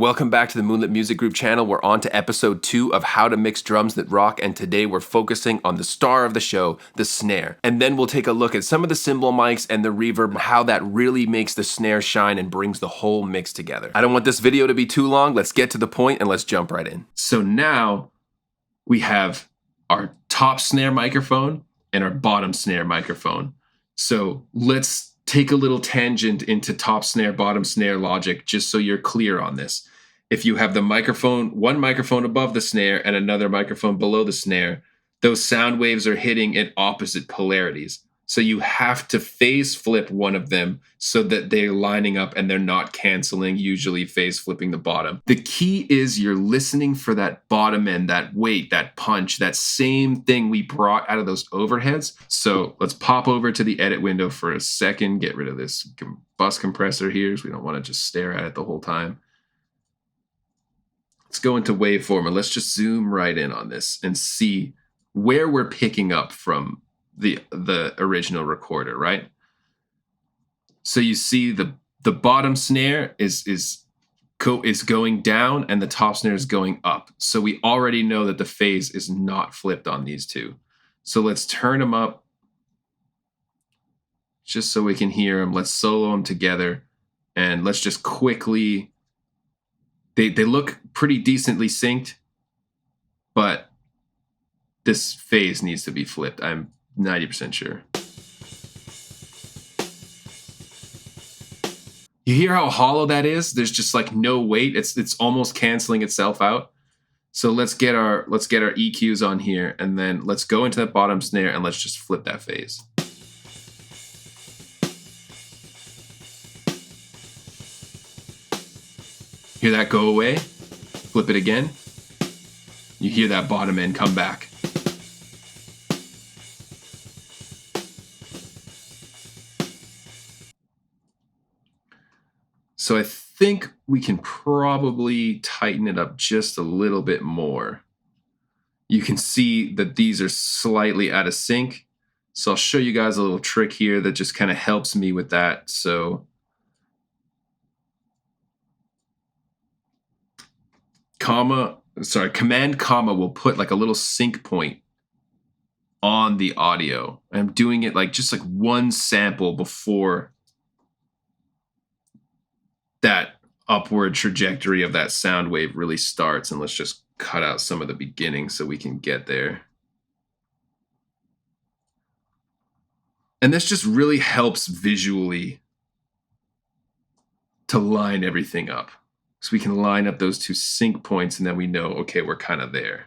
Welcome back to the Moonlit Music Group channel. We're on to episode 2 of How to Mix Drums That Rock, and today we're focusing on the star of the show, the snare. And then we'll take a look at some of the cymbal mics and the reverb, how that really makes the snare shine and brings the whole mix together. I don't want this video to be too long. Let's get to the point and let's jump right in. So now we have our top snare microphone and our bottom snare microphone. So let's take a little tangent into top snare, bottom snare logic, just so you're clear on this. If you have the microphone, one microphone above the snare and another microphone below the snare, those sound waves are hitting in opposite polarities. So you have to phase flip one of them so that they're lining up and they're not canceling, usually phase flipping the bottom. The key is you're listening for that bottom end, that weight, that punch, that same thing we brought out of those overheads. So let's pop over to the edit window for a second, get rid of this bus compressor here, so we don't want to just stare at it the whole time. Let's go into waveform and let's just zoom right in on this and see where we're picking up from the original recorder, right? So you see the bottom snare is going down and the top snare is going up. So we already know that the phase is not flipped on these two. So let's turn them up just so we can hear them. Let's solo them together and let's just quickly, they look pretty decently synced, but this phase needs to be flipped. I'm 90% sure. You hear how hollow that is? There's just like no weight. It's almost canceling itself out. So let's get our EQs on here and then let's go into that bottom snare and let's just flip that phase. Hear that go away? Flip it again. You hear that bottom end come back. So I think we can probably tighten it up just a little bit more. You can see that these are slightly out of sync. So I'll show you guys a little trick here that just kind of helps me with that. So Command comma will put like a little sync point on the audio. I'm doing it like just like one sample before that upward trajectory of that sound wave really starts. And let's just cut out some of the beginning so we can get there. And this just really helps visually to line everything up. So we can line up those two sync points and then we know, okay, we're kind of there.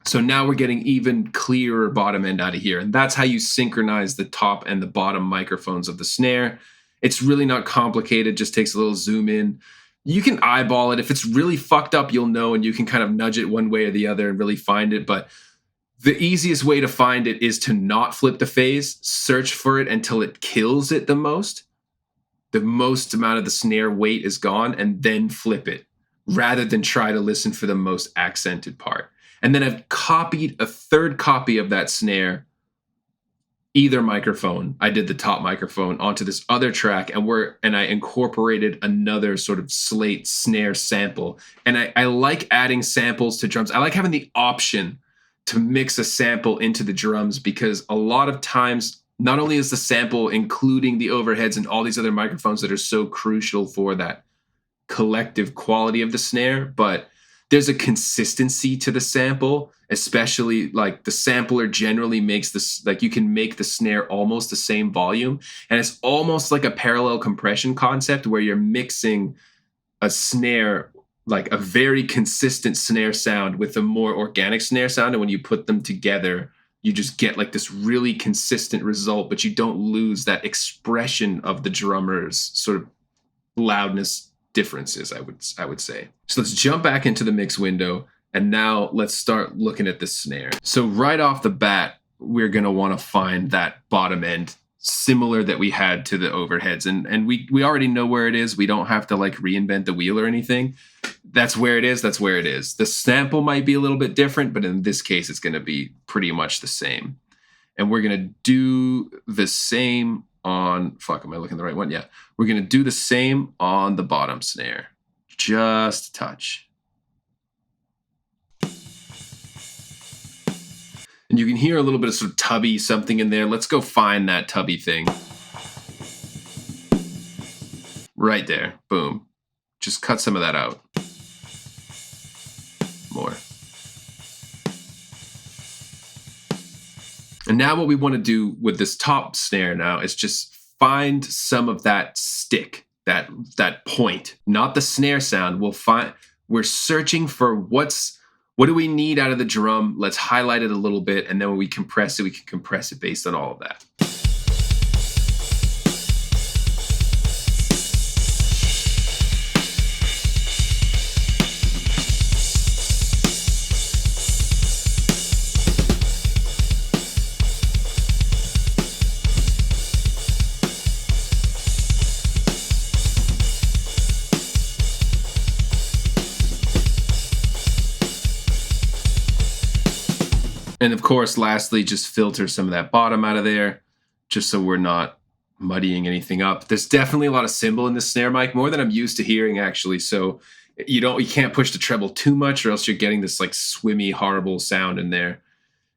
So now we're getting even clearer bottom end out of here. And that's how you synchronize the top and the bottom microphones of the snare. It's really not complicated, just takes a little zoom in. You can eyeball it. If it's really fucked up, you'll know, and you can kind of nudge it one way or the other and really find it. But the easiest way to find it is to not flip the phase, search for it until it kills it the most amount of the snare weight is gone, and then flip it, rather than try to listen for the most accented part. And then I've copied a third copy of that snare, either microphone. I did the top microphone onto this other track, and I incorporated another sort of slate snare sample. And I like adding samples to drums. I like having the option to mix a sample into the drums, because a lot of times, not only is the sample including the overheads and all these other microphones that are so crucial for that collective quality of the snare, but there's a consistency to the sample, especially like the sampler generally makes this, like you can make the snare almost the same volume. And it's almost like a parallel compression concept where you're mixing a snare, like a very consistent snare sound with a more organic snare sound. And when you put them together, you just get like this really consistent result, but you don't lose that expression of the drummer's sort of loudness differences, I would say. So let's jump back into the mix window, and now let's start looking at the snare. So right off the bat, we're going to want to find that bottom end similar that we had to the overheads. And we already know where it is. We don't have to like reinvent the wheel or anything. That's where it is. That's where it is. The sample might be a little bit different, but in this case, it's going to be pretty much the same. And we're going to do the same on, fuck, am I looking at the right one? Yeah. We're going to do the same on the bottom snare. Just a touch. And you can hear a little bit of sort of tubby something in there. Let's go find that tubby thing. Right there. Boom. Just cut some of that out. More. And now what we want to do with this top snare now is just find some of that stick, that point, not the snare sound. We're searching for what do we need out of the drum? Let's highlight it a little bit, and then when we compress it, we can compress it based on all of that. And of course, lastly, just filter some of that bottom out of there, just so we're not muddying anything up. There's definitely a lot of cymbal in this snare mic, more than I'm used to hearing actually. So you can't push the treble too much, or else you're getting this like swimmy, horrible sound in there.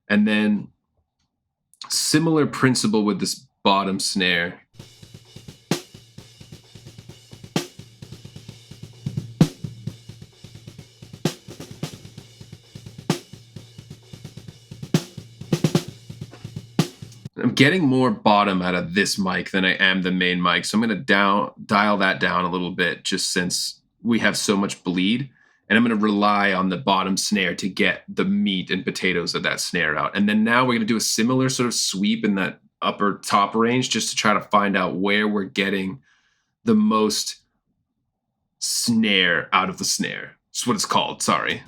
And then similar principle with this bottom snare. I'm getting more bottom out of this mic than I am the main mic. So I'm going to dial that down a little bit, just since we have so much bleed. And I'm going to rely on the bottom snare to get the meat and potatoes of that snare out. And then now we're going to do a similar sort of sweep in that upper top range, just to try to find out where we're getting the most snare out of the snare. That's what it's called, sorry.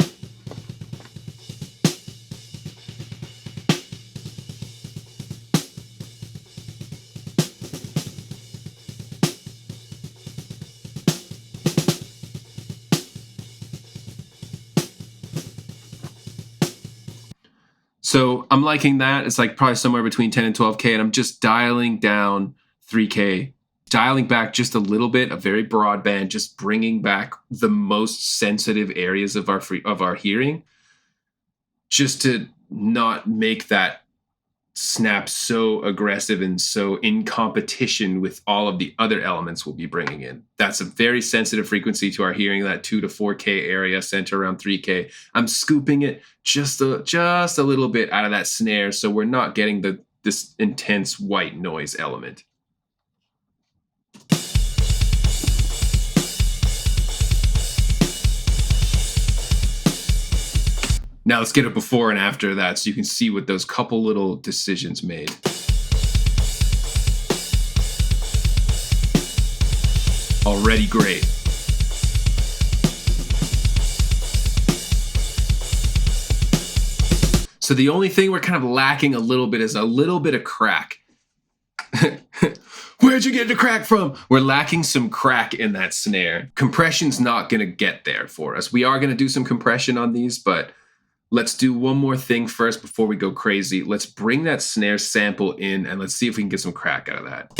So I'm liking that. It's like probably somewhere between 10 and 12K, and I'm just dialing down 3K, dialing back just a little bit, a very broad band, just bringing back the most sensitive areas of our hearing, just to not make that snap so aggressive and so in competition with all of the other elements we'll be bringing in. That's a very sensitive frequency to our hearing, that 2 to 4K area, center around 3K. I'm scooping it just a little bit out of that snare, so we're not getting this intense white noise element. Now let's get a before and after that so you can see what those couple little decisions made. Already great. So the only thing we're kind of lacking a little bit is a little bit of crack. Where'd you get the crack from? We're lacking some crack in that snare. Compression's not going to get there for us. We are going to do some compression on these, but let's do one more thing first before we go crazy. Let's bring that snare sample in and let's see if we can get some crack out of that.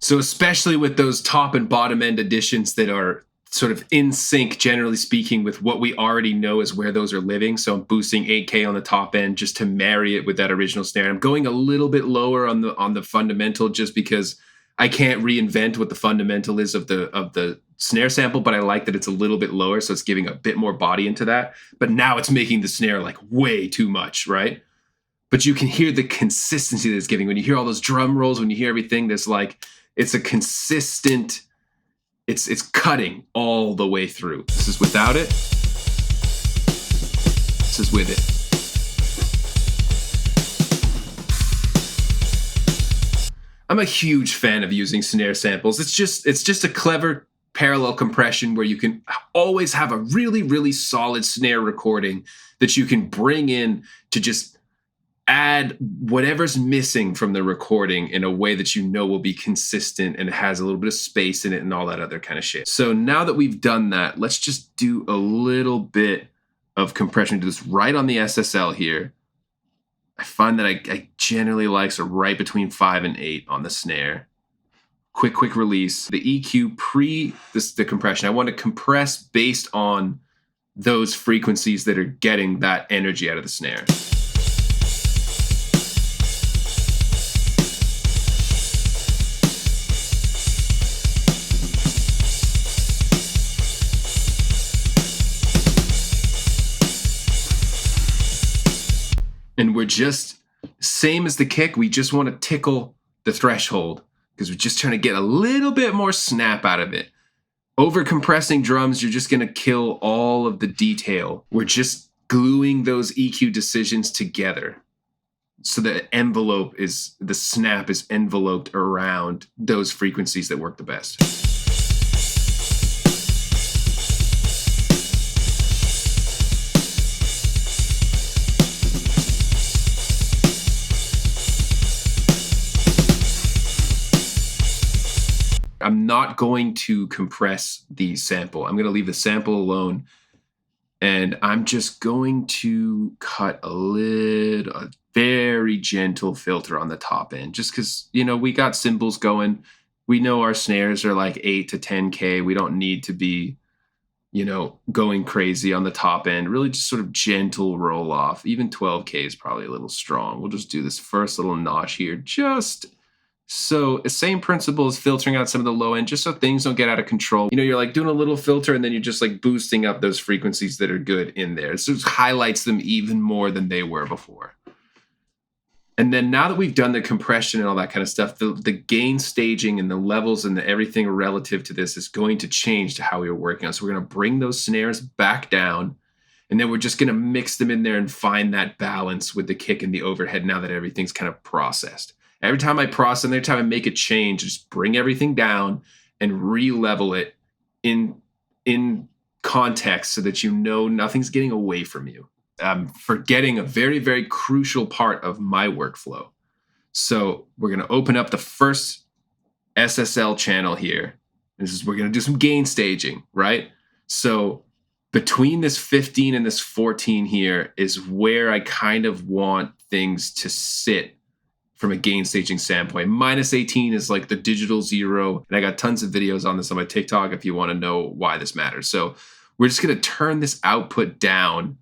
So especially with those top and bottom end additions that are sort of in sync, generally speaking, with what we already know is where those are living. So I'm boosting 8K on the top end just to marry it with that original snare. I'm going a little bit lower on the fundamental just because I can't reinvent what the fundamental is of the snare sample, but I like that it's a little bit lower, so it's giving a bit more body into that. But now it's making the snare like way too much, right? But you can hear the consistency that it's giving. When you hear all those drum rolls, when you hear everything, there's like, it's a consistent, it's cutting all the way through. This is without it. This is with it. I'm a huge fan of using snare samples. It's just a clever parallel compression where you can always have a really, really solid snare recording that you can bring in to just add whatever's missing from the recording in a way that you know will be consistent and has a little bit of space in it and all that other kind of shit. So now that we've done that, let's just do a little bit of compression. Do this right on the SSL here. I find that I generally like so right between 5 and 8 on the snare. Quick release. The EQ the compression, I want to compress based on those frequencies that are getting that energy out of the snare. And we're just, same as the kick, we just want to tickle the threshold because we're just trying to get a little bit more snap out of it. Over compressing drums, you're just going to kill all of the detail. We're just gluing those EQ decisions together. So the snap is enveloped around those frequencies that work the best. I'm not going to compress the sample. I'm going to leave the sample alone. And I'm just going to cut a very gentle filter on the top end. Just because, we got cymbals going. We know our snares are like 8 to 10K. We don't need to be, going crazy on the top end. Really just sort of gentle roll off. Even 12K is probably a little strong. We'll just do this first little notch here. So the same principle as filtering out some of the low end, just so things don't get out of control. You're like doing a little filter and then you're just like boosting up those frequencies that are good in there. So it highlights them even more than they were before. And then now that we've done the compression and all that kind of stuff, the gain staging and the levels and everything relative to this is going to change to how we were working on. So we're going to bring those snares back down and then we're just going to mix them in there and find that balance with the kick and the overhead now that everything's kind of processed. Every time I process, and every time I make a change, just bring everything down and re-level it in context so that nothing's getting away from you. I'm forgetting a very, very crucial part of my workflow. So we're going to open up the first SSL channel here. We're going to do some gain staging, right? So between this 15 and this 14 here is where I kind of want things to sit from a gain staging standpoint. Minus 18 is like the digital zero. And I got tons of videos on this on my TikTok if you want to know why this matters. So we're just going to turn this output down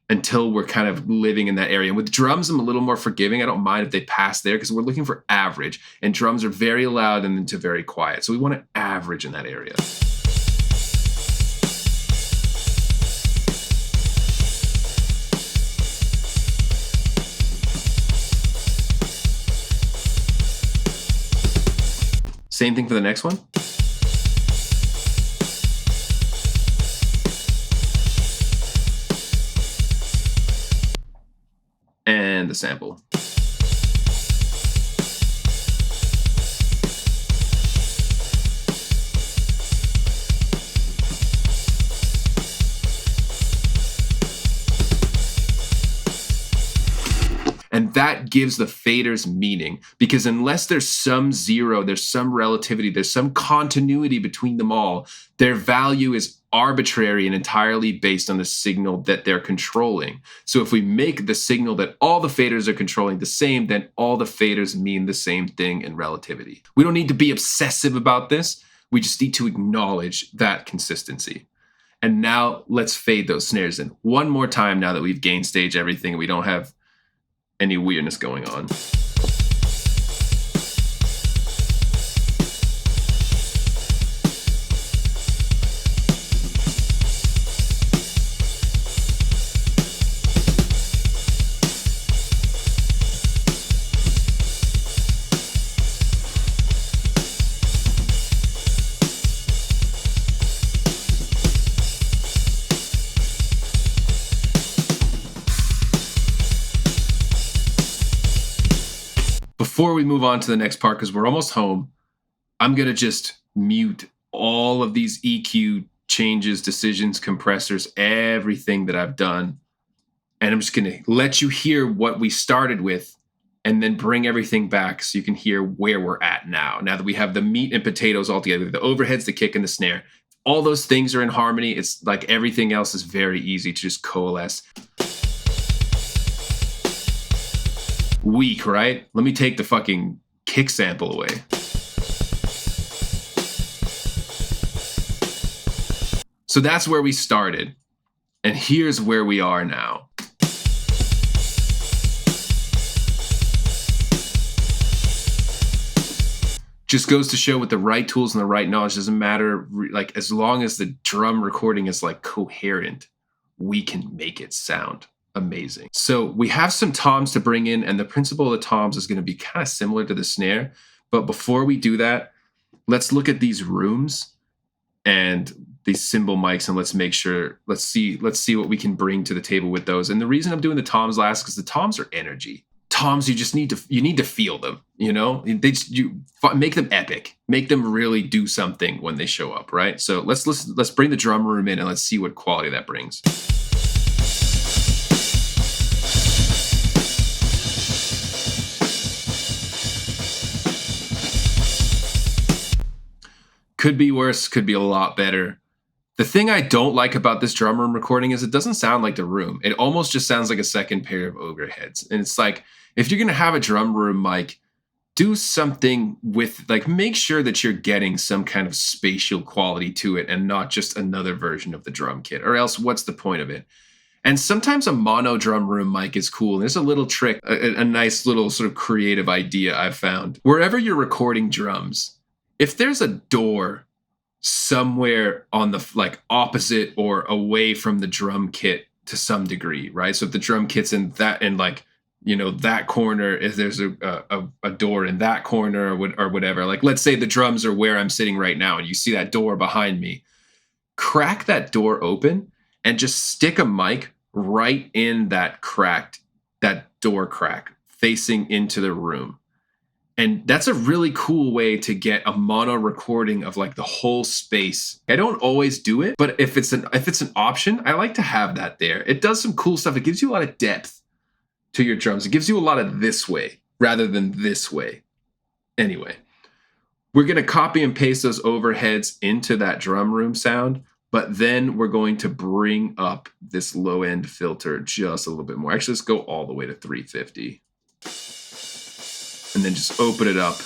until we're kind of living in that area. And with drums, I'm a little more forgiving. I don't mind if they pass there because we're looking for average. And drums are very loud and then to very quiet. So we want to average in that area. Same thing for the next one. And the sample. And that gives the faders meaning, because unless there's some zero, there's some relativity, there's some continuity between them all, their value is arbitrary and entirely based on the signal that they're controlling. So if we make the signal that all the faders are controlling the same, then all the faders mean the same thing in relativity. We don't need to be obsessive about this. We just need to acknowledge that consistency. And now let's fade those snares in one more time now that we've gain stage everything and we don't have any weirdness going on. Before we move on to the next part, because we're almost home, I'm going to just mute all of these EQ changes, decisions, compressors, everything that I've done. And I'm just going to let you hear what we started with and then bring everything back so you can hear where we're at now. Now that we have the meat and potatoes all together, the overheads, the kick, and the snare, all those things are in harmony. It's like everything else is very easy to just coalesce. Weak, right? Let me take the fucking kick sample away. So that's where we started. And here's where we are now. Just goes to show with the right tools and the right knowledge, doesn't matter, like as long as the drum recording is like coherent, we can make it sound amazing. So we have some toms to bring in, and the principle of the toms is going to be kind of similar to the snare. But before we do that, let's look at these rooms and these cymbal mics, and let's make sure, let's see what we can bring to the table with those. And the reason I'm doing the toms last, because the toms are energy. Toms, you need to feel them, you know? You make them epic, make them really do something when they show up, right? So let's bring the drum room in and let's see what quality that brings. Could be worse, could be a lot better. The thing I don't like about this drum room recording is it doesn't sound like the room. It almost just sounds like a second pair of overheads. And it's like, if you're going to have a drum room mic, do something with, like, make sure that you're getting some kind of spatial quality to it and not just another version of the drum kit, or else what's the point of it? And sometimes a mono drum room mic is cool. There's a little trick, a nice little sort of creative idea I've found. Wherever you're recording drums, if there's a door somewhere on the like opposite or away from the drum kit to some degree, right? So if the drum kit's in that, and like, you know, that corner, if there's a door in that corner or whatever, like let's say the drums are where I'm sitting right now and you see that door behind me, crack that door open and just stick a mic right in that door crack facing into the room. And that's a really cool way to get a mono recording of like the whole space. I don't always do it, but if it's an option, I like to have that there. It does some cool stuff. It gives you a lot of depth to your drums. It gives you a lot of this way rather than this way. Anyway, we're going to copy and paste those overheads into that drum room sound, but then we're going to bring up this low end filter just a little bit more. Actually, let's go all the way to 350. And then just open it up.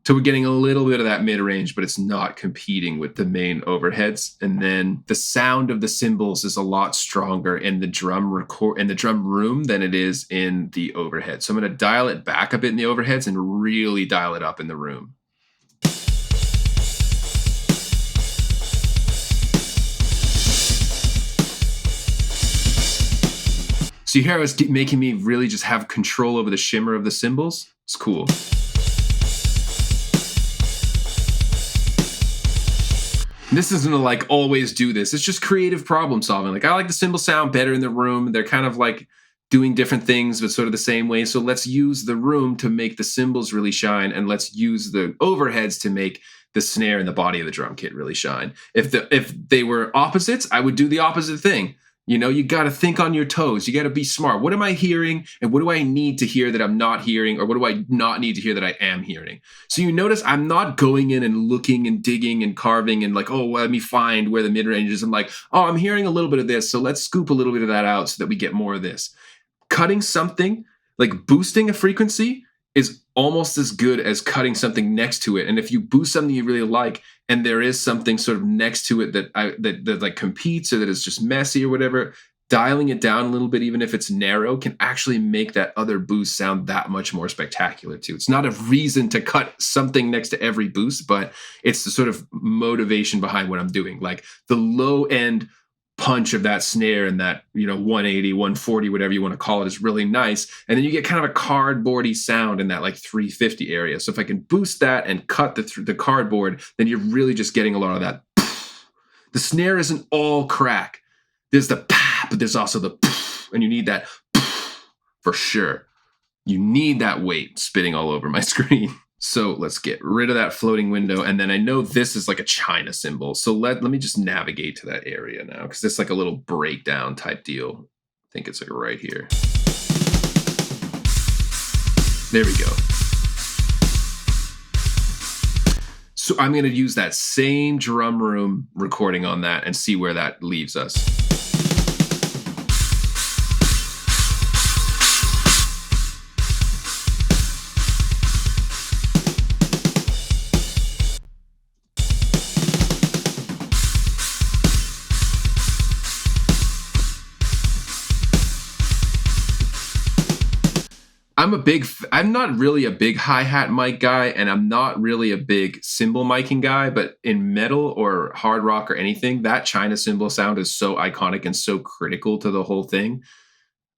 So we're getting a little bit of that mid-range, but it's not competing with the main overheads. And then the sound of the cymbals is a lot stronger in the drum room than it is in the overhead. So I'm going to dial it back a bit in the overheads and really dial it up in the room. So you hear how it's making me really just have control over the shimmer of the cymbals? It's cool. This isn't to like always do this. It's just creative problem solving. Like I like the cymbal sound better in the room. They're kind of like doing different things, but sort of the same way. So let's use the room to make the cymbals really shine. And let's use the overheads to make the snare and the body of the drum kit really shine. If they were opposites, I would do the opposite thing. You know, you got to think on your toes. You got to be smart. What am I hearing? And what do I need to hear that I'm not hearing? Or what do I not need to hear that I am hearing? So you notice I'm not going in and looking and digging and carving and like, oh, well, let me find where the mid-range is. I'm like, oh, I'm hearing a little bit of this. So let's scoop a little bit of that out so that we get more of this. Cutting something, like boosting a frequency, is almost as good as cutting something next to it. And if you boost something you really like, and there is something sort of next to it that like competes or that is just messy or whatever, dialing it down a little bit, even if it's narrow, can actually make that other boost sound that much more spectacular too. It's not a reason to cut something next to every boost, but it's the sort of motivation behind what I'm doing. Like the low end punch of that snare and that, 180, 140, whatever you want to call it, is really nice. And then you get kind of a cardboardy sound in that like 350 area. So if I can boost that and cut the cardboard, then you're really just getting a lot of that. The snare isn't all crack. There's the pa, but there's also the and you need that for sure. You need that weight spitting all over my screen. So let's get rid of that floating window. And then I know this is like a China cymbal. So let me just navigate to that area now, because it's like a little breakdown type deal. I think it's like right here. There we go. So I'm going to use that same drum room recording on that and see where that leaves us. I'm not really a big hi-hat mic guy, and I'm not really a big cymbal miking guy, but in metal or hard rock or anything, that China cymbal sound is so iconic and so critical to the whole thing.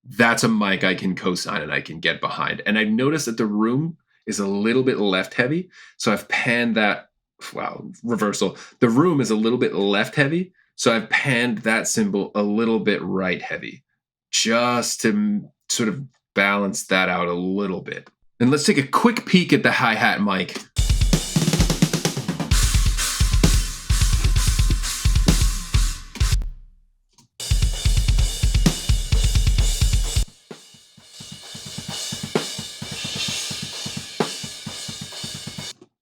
That's a mic I can co-sign and I can get behind. And I've noticed that the room is a little bit left heavy. So I've panned that, reversal. The room is a little bit left heavy. So I've panned that cymbal a little bit right heavy, just to sort of balance that out a little bit. And let's take a quick peek at the hi-hat mic.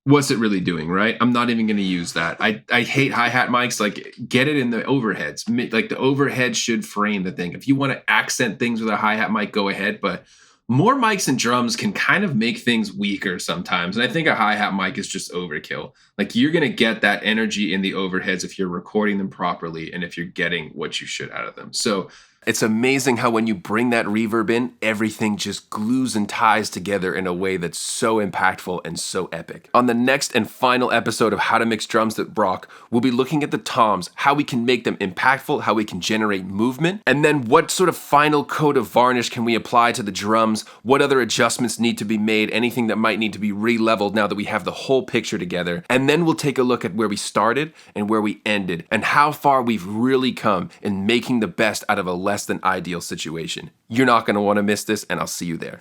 What's it really doing, right? I'm not even going to use that. I hate hi-hat mics. Like, get it in the overheads. Like, the overhead should frame the thing. If you want to accent things with a hi-hat mic, go ahead. But more mics and drums can kind of make things weaker sometimes. And I think a hi-hat mic is just overkill. Like, you're going to get that energy in the overheads if you're recording them properly and if you're getting what you should out of them. So it's amazing how when you bring that reverb in, everything just glues and ties together in a way that's so impactful and so epic. On the next and final episode of How to Mix Drums That Rock, we'll be looking at the toms, how we can make them impactful, how we can generate movement, and then what sort of final coat of varnish can we apply to the drums, what other adjustments need to be made, anything that might need to be re-leveled now that we have the whole picture together. And then we'll take a look at where we started and where we ended, and how far we've really come in making the best out of a less than ideal situation. You're not going to want to miss this, and I'll see you there.